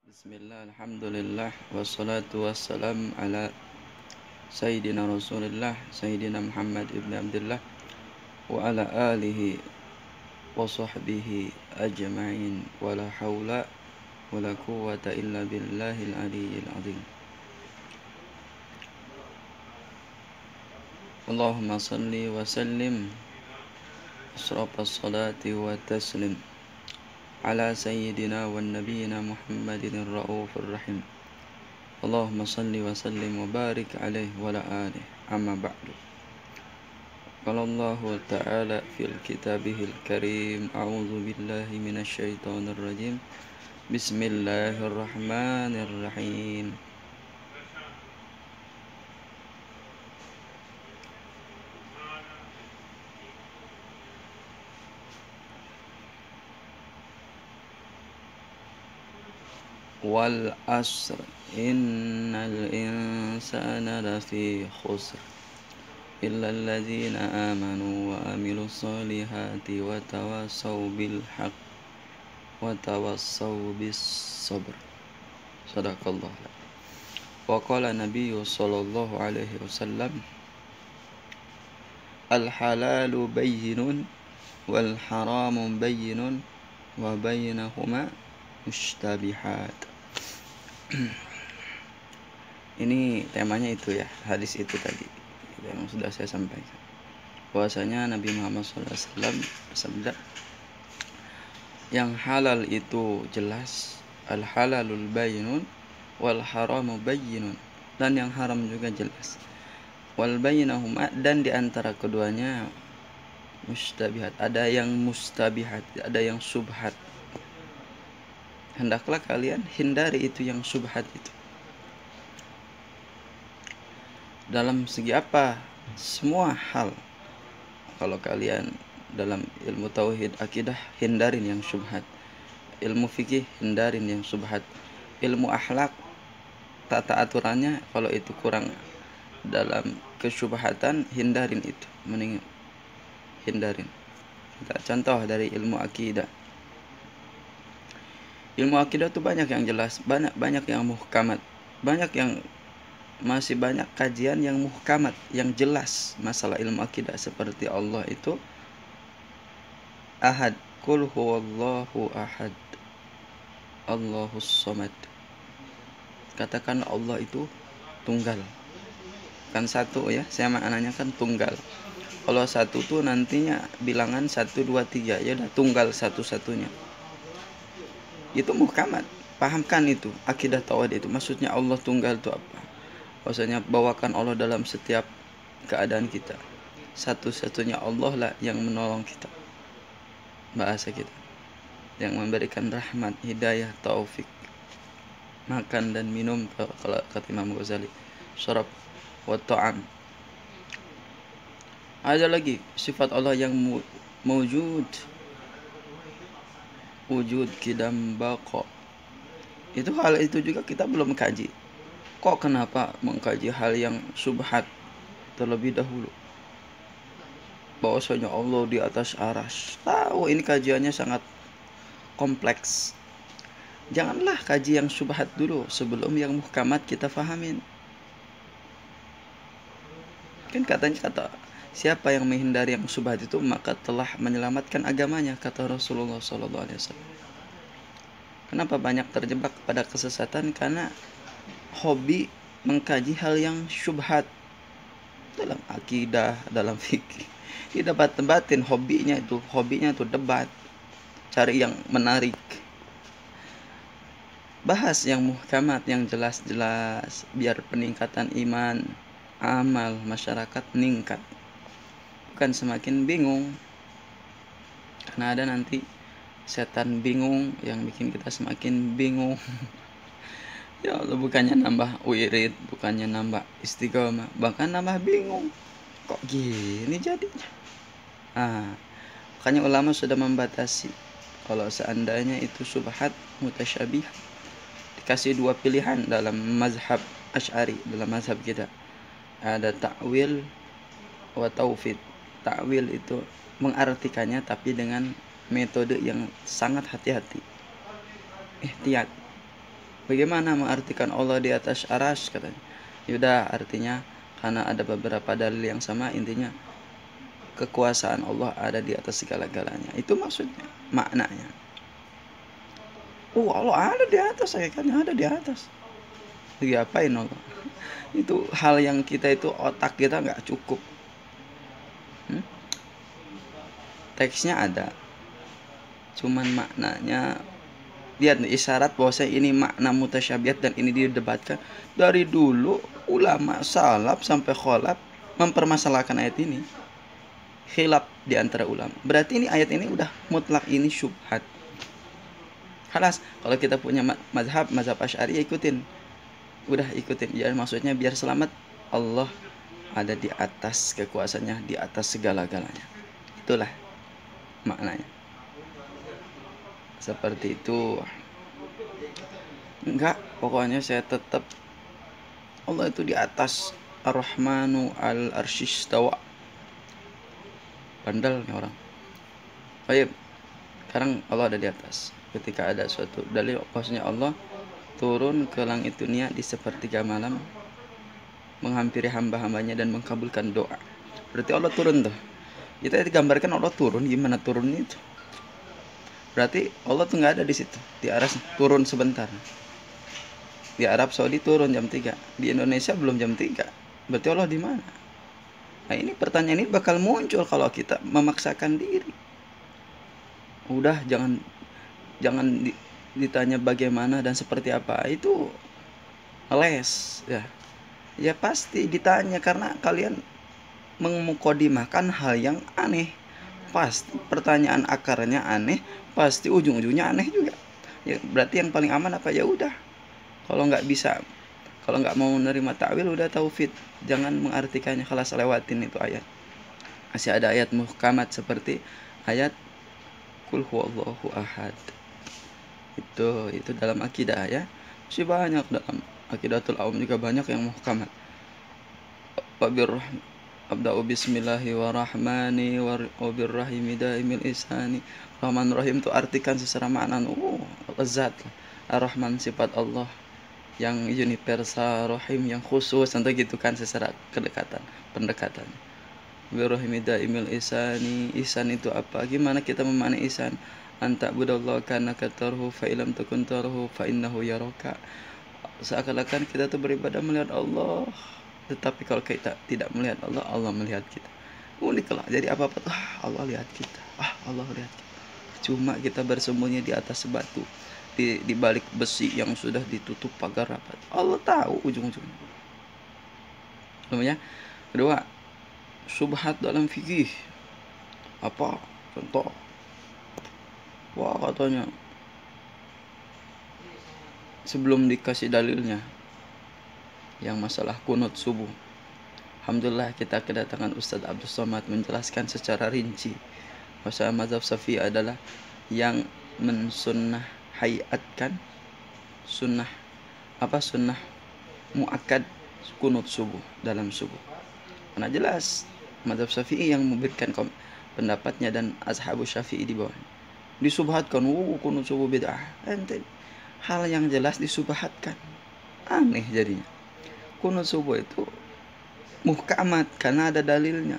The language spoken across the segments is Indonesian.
Bismillah, alhamdulillah, wassalatu wassalam ala Sayyidina Rasulillah, Sayyidina Muhammad ibn Abdullah, wa ala alihi wa sahbihi ajma'in, wa la hawla wa la quwwata illa billahil aliyyil azim. Allahumma salli wa sallim asrafas salati wa taslim ala sayyidina wa nabiyina Muhammadin ar-ra'ufur rahim. Allahumma salli wa sallim wa barik alaihi wa ala alihi, amma ba'du. Qala Allah Ta'ala fil kitabihil karim, a'udzu billahi minasy syaithanir rajim. Bismillahirrahmanirrahim. Wal asr innal insana lafi khusr illa alladzina amanu wa amilus solihati wa tawassaw bil haqq wa tawassaw bis sabr. Sadaqallah. Wa qala Nabiyyu sallallahu alaihi wasallam, al halalu bayyinun wal haramu bayyinun wa bainahuma mushtabihat. Ini temanya itu ya, hadis itu tadi yang sudah saya sampaikan. Bahwasanya Nabi Muhammad SAW bersabda, yang halal itu jelas, al halalul bayyinun wal haramu bayyinun, dan yang haram juga jelas. Wal bainahuma, dan di antara keduanya mustabihat, ada yang mustabihat, ada yang subhat. Hendaklah kalian hindari itu yang subhat itu. Dalam segi apa? Semua hal. Kalau kalian dalam ilmu tauhid akidah, hindarin yang subhat. Ilmu fikih, hindarin yang subhat. Ilmu akhlak, tata aturannya, kalau itu kurang dalam kesyubhatan, hindarin itu. Mending hindarin. Kita contoh dari ilmu akidah. Ilmu akidah itu banyak yang jelas, banyak yang muhkamat, banyak yang masih banyak kajian yang muhkamat, yang jelas masalah ilmu akidah, seperti Allah itu ahad, qul huwallahu ahad, Allahus samad. Katakan Allah itu tunggal, kan satu ya, saya maknanya kan tunggal. Kalau satu tuh nantinya bilangan 1, 2, 3, ya udah tunggal satu-satunya. Itu muhkamat, pahamkan itu akidah tauhid itu. Maksudnya Allah tunggal itu apa? Maksudnya bawakan Allah dalam setiap keadaan kita. Satu-satunya Allah lah yang menolong kita, bahasa kita, yang memberikan rahmat, hidayah, taufik, makan dan minum, kalau kata Imam Ghazali, syarab wa ta'am. Ada lagi sifat Allah yang mewujud, wujud, kidam, baqa. Itu hal itu juga kita belum kaji. Kok kenapa mengkaji hal yang subhat terlebih dahulu? Bahwasanya Allah di atas arsy. Tahu ini kajiannya sangat kompleks. Janganlah kaji yang subhat dulu sebelum yang muhkamat kita fahamin. Kan kata siapa yang menghindari yang subhat itu maka telah menyelamatkan agamanya, kata Rasulullah SAW. Kenapa banyak terjebak pada kesesatan? Karena hobi mengkaji hal yang syubhat dalam akidah, dalam fikih. Tidak batin, hobinya itu debat, cari yang menarik. Bahas yang muhkamat, yang jelas-jelas, biar peningkatan iman, amal masyarakat meningkat, bukan semakin bingung. Karena ada nanti setan bingung yang bikin kita semakin bingung. Ya Allah, bukannya nambah wirid, bukannya nambah istiqomah, bahkan nambah bingung. Kok gini jadinya? Makanya ulama sudah membatasi. Kalau seandainya itu subhat mutasyabih, dikasih 2 pilihan dalam mazhab Asy'ari, dalam mazhab kita. Ada ta'wil wa taufid. Ta'wil itu mengartikannya tapi dengan metode yang sangat hati-hati, ihtiyat. Bagaimana mengartikan Allah di atas arsy katanya? Yaudah, artinya karena ada beberapa dalil yang sama, intinya kekuasaan Allah ada di atas segala-galanya. Itu maksudnya, maknanya. Allah ada di atas, saya kan ada di atas. Diapain Allah? Itu hal yang kita itu otak kita nggak cukup. Teksnya ada, cuman maknanya lihat isyarat bahwa ini makna mutasyabihat dan ini didebatkan dari dulu. Ulama salaf sampai kholaf mempermasalahkan ayat ini, khilaf di antara ulama. Berarti ini ayat ini udah mutlak, ini syubhat. Halas, kalau kita punya mazhab Asy'ari, ikutin, udah ikutin. Ya maksudnya biar selamat, Allah ada di atas kekuasaannya, di atas segala-galanya. Itulah maknanya. Seperti itu. Enggak, pokoknya saya tetap Allah itu di atas. Ar-Rahmanu al-Arsyistawa. Bandel nih orang. Baik, sekarang Allah ada di atas. Ketika ada suatu dalil bahwasanya Allah turun ke langit dunia di sepertiga malam, menghampiri hamba-hambanya dan mengabulkan doa. Berarti Allah turun tuh. Kita digambarkan Allah turun, gimana turunnya itu? Berarti Allah tuh nggak ada di situ. Di aras turun sebentar. Di Arab Saudi turun jam 3, di Indonesia belum jam 3. Berarti Allah di mana? Nah, ini pertanyaan ini bakal muncul kalau kita memaksakan diri. Udah, jangan ditanya bagaimana dan seperti apa, itu les ya. Ya pasti ditanya karena kalian mengukodimahkan hal yang aneh. Pasti pertanyaan akarnya aneh, pasti ujung-ujungnya aneh juga. Ya berarti yang paling aman apa? Ya udah, kalau nggak mau menerima ta'wil, udah taufid, jangan mengartikannya, kelas lewatin itu ayat. Masih ada ayat muhkamat seperti ayat Qul huwallahu ahad. Itu dalam akidah ya. Masih banyak dalam Aqidatul Awam juga banyak yang muhkamat. Abda'u bismillahi wa rahmani wa birrahimi daimil isani. Rahman Rahim itu artikan secara makna lezat. Ar-Rahman sifat Allah yang universal, Rahim yang khusus, tentu gitu kan, secara pendekatan. Birrahimi daimil isani. Ihsan itu apa? Gimana kita memaknai ihsan? Anta budallah kana katarhu fa ilam takun tarhu fa innahu yaraka. Seakan-akan kita tuh beribadah melihat Allah, tetapi kalau kita tidak melihat Allah, Allah melihat kita. Uniklah. Jadi apa-apa tuh Allah lihat kita. Allah lihat kita. Cuma kita bersembunyi di atas batu, di balik besi yang sudah ditutup pagar rapat. Allah tahu ujung-ujungnya. Namanya kedua, subhat dalam fikih. Apa? Contoh. Wah, katanya sebelum dikasih dalilnya yang masalah kunut subuh, alhamdulillah kita kedatangan Ustadz Abdul Somad menjelaskan secara rinci bahwa mazhab Syafi'i adalah yang mensunnah hayatkan sunnah muakkad kunut subuh dalam subuh. Karena jelas mazhab Syafi'i yang memberikan pendapatnya dan ashabu Syafi'i di bawahnya. Disubhatkan, kunut subuh bid'ah. Ente hal yang jelas disubhatkan, aneh jadinya. Kunut subuh itu muhkamat karena ada dalilnya.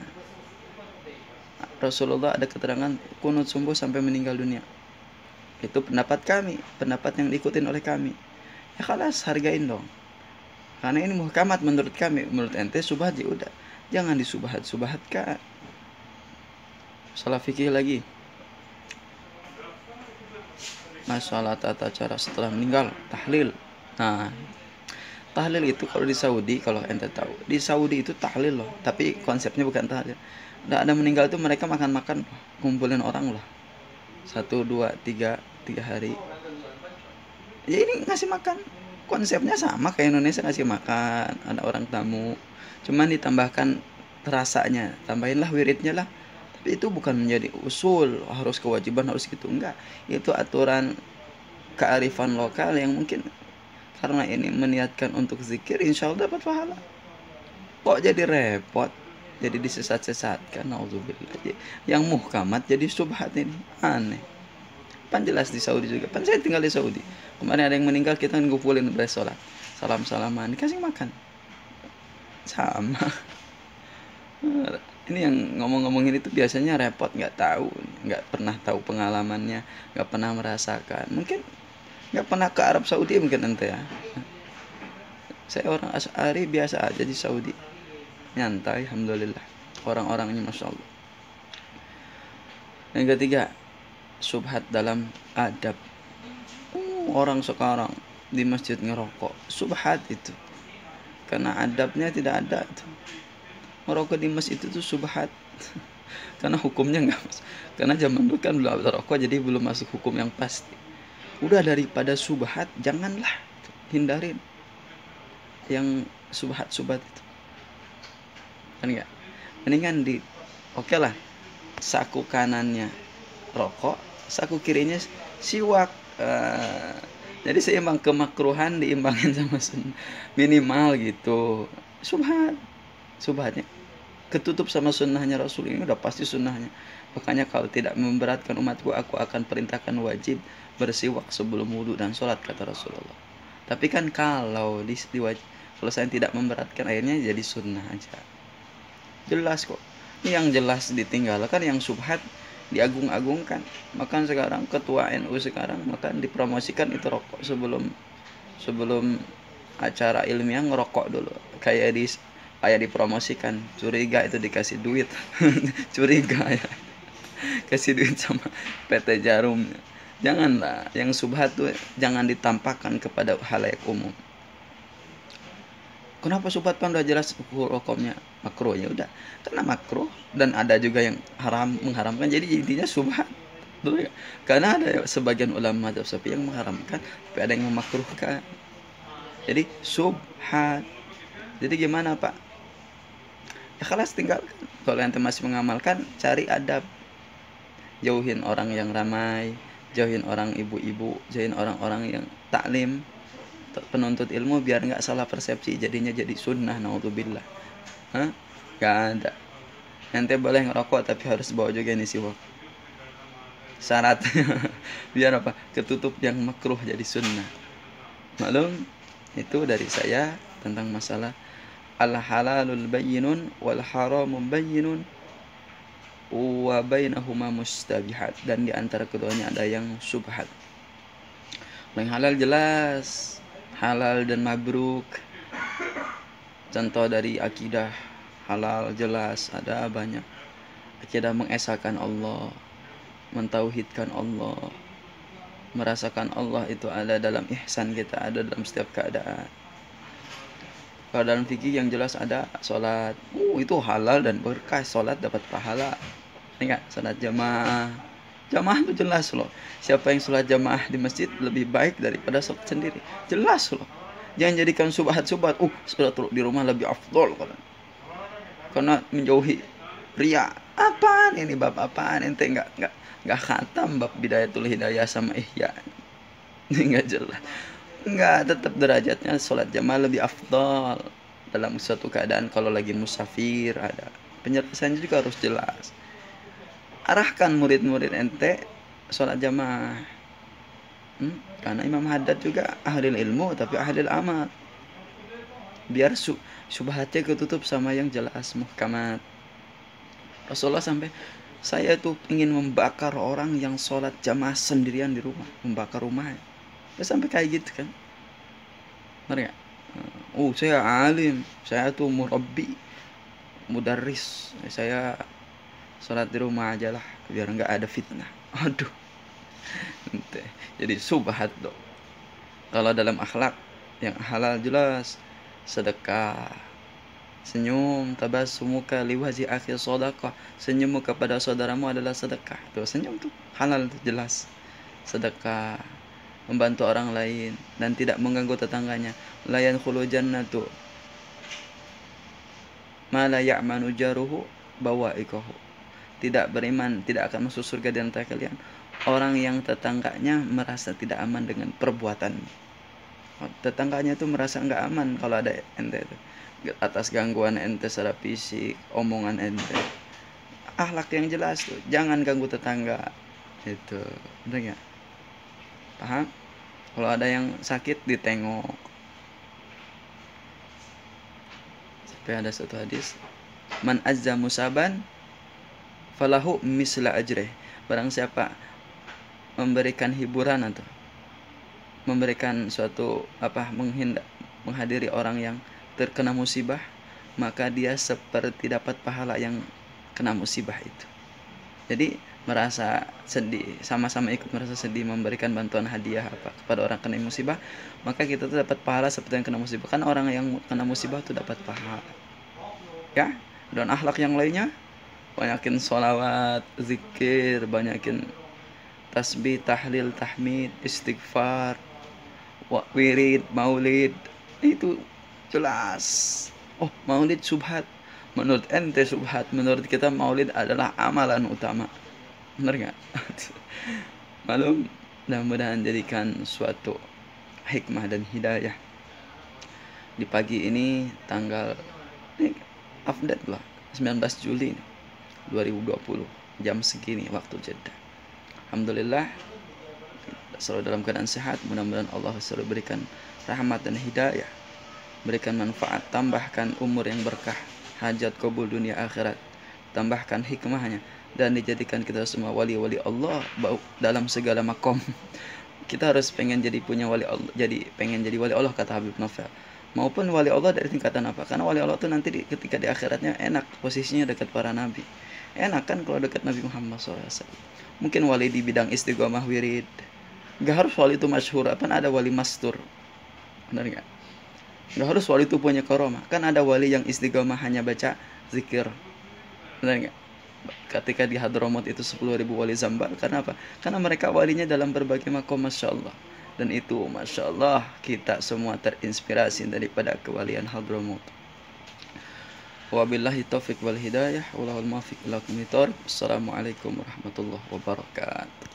Rasulullah ada keterangan kunut subuh sampai meninggal dunia. Itu pendapat kami, pendapat yang diikutin oleh kami. Ya kalas, hargain dong. Karena ini muhkamat menurut kami. Menurut ente subhat, ya udah, jangan disubhatkan. Salah fikih lagi. Masalah tata cara setelah meninggal, tahlil. Nah, tahlil itu kalau di Saudi, kalau ente tahu, di Saudi itu tahlil loh, tapi konsepnya bukan tahlil. Ada meninggal itu mereka makan-makan, kumpulin orang lah, 1, 2, 3 hari. Ya ini ngasih makan, konsepnya sama kayak Indonesia ngasih makan, ada orang tamu, cuman ditambahkan rasanya, tambahinlah wiridnya lah. Tapi itu bukan menjadi usul, harus kewajiban, harus gitu, enggak. Itu aturan kearifan lokal yang mungkin karena ini meniatkan untuk zikir, insya Allah dapat pahala. Kok jadi repot, jadi disesat-sesatkan, nauzubillah. Yang muhkamat jadi subhat, ini aneh. Pan jelas di Saudi juga. Pan saya tinggal di Saudi. Kemarin ada yang meninggal, kita ngumpulin beres sholat. Salam-salaman, dikasih makan. Sama. Ini yang ngomong-ngomongin itu biasanya repot, nggak tahu, nggak pernah tahu pengalamannya, nggak pernah merasakan. Mungkin nggak pernah ke Arab Saudi mungkin ente ya. Saya orang Asy'ari biasa aja di Saudi, nyantai, alhamdulillah. Orang-orangnya masya Allah. Yang ketiga, subhat dalam adab. Orang sekarang di masjid ngerokok, subhat itu, karena adabnya tidak ada itu. Merokok di masjid itu tuh subhat. Karena hukumnya nggak masuk. Karena zaman dulu kan belum ada rokok, jadi belum masuk hukum yang pasti. Udah daripada subhat, janganlah, hindarin yang subhat-subhat itu. Kan enggak? Mendingan oke lah, saku kanannya rokok, saku kirinya siwak. Jadi seimbang, kemakruhan diimbangin sama sunnah minimal gitu. Subhatnya ketutup sama sunnahnya Rasul, ini udah pasti sunnahnya. Makanya kalau tidak memberatkan umatku, aku akan perintahkan wajib bersiwak sebelum wudhu dan sholat, kata Rasulullah. Tapi kan kalau kalau saya tidak memberatkan, akhirnya jadi sunnah aja. Jelas kok. Ini yang jelas ditinggalkan, yang subhat diagung-agungkan. Makan sekarang ketua NU sekarang makan dipromosikan itu rokok sebelum acara ilmiah ngerokok dulu. Kayak dipromosikan, curiga itu dikasih duit. Curiga ya. Kasih duit sama PT Jarum. Janganlah, yang subhat tuh jangan ditampakkan kepada halayak umum. Kenapa subhat? Pan udah jelas rokoknya makruh, ya udah. Karena makruh dan ada juga yang mengharamkan, jadi intinya subhat. Karena ada sebagian ulama mazhab Syafi'i yang mengharamkan, tapi ada yang memakruhkan. Jadi subhat. Jadi gimana, Pak? Ya kelas tinggalkan. Kalau ente masih mengamalkan, cari adab. Jauhin orang yang ramai, jauhin orang ibu-ibu, jauhin orang-orang yang taklim, penuntut ilmu, biar nggak salah persepsi, jadinya jadi sunnah. Naudzubillah. Gak ada. Ente boleh ngerokok tapi harus bawa juga nih siwak. Syarat biar apa? Ketutup yang makruh jadi sunnah. Maklum, itu dari saya tentang masalah al-halalul bayyinun wal haramu bayyinun wa bainahuma mustabihat, dan di antara keduanya ada yang subhat. Yang halal jelas, halal dan mabruk. Contoh dari akidah halal jelas ada banyak. Akidah mengesahkan Allah, mentauhidkan Allah, merasakan Allah itu ada dalam ihsan kita, ada dalam setiap keadaan. Kalau dalam fikih yang jelas ada sholat, itu halal dan berkah, sholat dapat pahala. Enggak, sholat jamaah itu jelas loh. Siapa yang sholat jamaah di masjid lebih baik daripada sholat sendiri, jelas loh. Jangan jadikan subhat. Sholat di rumah lebih afdol karena menjauhi riya. Apaan ini, bab apaan? Ente nggak khatam bab Bidayatul Hidayah sama Ihya. Ini nggak jelas. Enggak, tetap derajatnya sholat jamaah lebih afdal dalam suatu keadaan. Kalau lagi musafir, ada penjelasannya juga harus jelas. Arahkan murid-murid ente sholat jamaah. Karena Imam Haddad juga ahli ilmu tapi ahli amal. Biar subhatnya ketutup sama yang jelas muhkamat. Rasulullah sampai, saya tuh ingin membakar orang yang sholat jamaah sendirian di rumah, membakar rumahnya. Sampai kayak gitu kan. Benar gak? Saya alim, saya tuh murabbi, mudarris, saya sholat di rumah aja lah biar gak ada fitnah. Aduh. Jadi subhat dong. Kalau dalam akhlak yang halal jelas, sedekah, senyum, tabassumuka liwajhi akhi shadaqah, senyummu kepada saudaramu adalah sedekah. Tuh senyum tuh halal tuh jelas. Sedekah, membantu orang lain dan tidak mengganggu tetangganya. La yankhulu jannatu ma la ya'manu jaruhu bawaikahu. Tidak beriman, tidak akan masuk surga di antara kalian orang yang tetangganya merasa tidak aman dengan perbuatannya. Tetangganya itu merasa enggak aman kalau ada ente itu, atas gangguan ente secara fisik, omongan ente. Akhlak yang jelas tuh, jangan ganggu tetangga. Itu, benar enggak? Paham? Kalau ada yang sakit ditengok. Sampai ada satu hadis, man azza musaban falahu misla ajrih. Barang siapa memberikan hiburan atau memberikan suatu menghadiri orang yang terkena musibah, maka dia seperti dapat pahala yang kena musibah itu. Jadi merasa sedih, sama-sama ikut merasa sedih, memberikan bantuan hadiah kepada orang kena musibah, maka kita tuh dapat pahala seperti yang kena musibah. Kan orang yang kena musibah tuh dapat pahala. Ya, dan akhlak yang lainnya, banyakin sholawat, zikir, banyakin tasbih, tahlil, tahmid, istighfar, wirid, maulid. Itu jelas. Oh, maulid subhat. Menurut ente subhat, menurut kita maulid adalah amalan utama. Benar nggak? Malum, mudah-mudahan jadikan suatu hikmah dan hidayah. Di pagi ini tanggal update lah 19 Juli 2020 jam segini waktu Jeddah. Alhamdulillah selalu dalam keadaan sehat. Mudah-mudahan Allah selalu berikan rahmat dan hidayah, berikan manfaat, tambahkan umur yang berkah, hajat kabul dunia akhirat, tambahkan hikmahnya, dan dijadikan kita semua wali-wali Allah dalam segala makom. Kita harus pengen jadi punya wali Allah, pengen jadi wali Allah, kata Habib Novel. Maupun wali Allah dari tingkatan apa? Karena wali Allah itu nanti ketika di akhiratnya enak, posisinya dekat para nabi. Enak kan kalau dekat Nabi Muhammad SAW. Mungkin wali di bidang istiqomah wirid. Gak harus wali itu masyhur, kan ada wali mastur. Benar gak? Gak harus wali itu punya karomah. Kan ada wali yang istiqomah hanya baca zikir. Benar gak? Ketika di Hadramut itu 10.000 wali zambal. Karena apa? Karena mereka walinya dalam berbagai makom, Masya Allah. Dan itu Masya Allah kita semua terinspirasi daripada kewalian Hadramut. Wabillahi taufiq wal hidayah. Wallahul muwaffiq ila aqwamit thoriq. Assalamualaikum warahmatullahi wabarakatuh.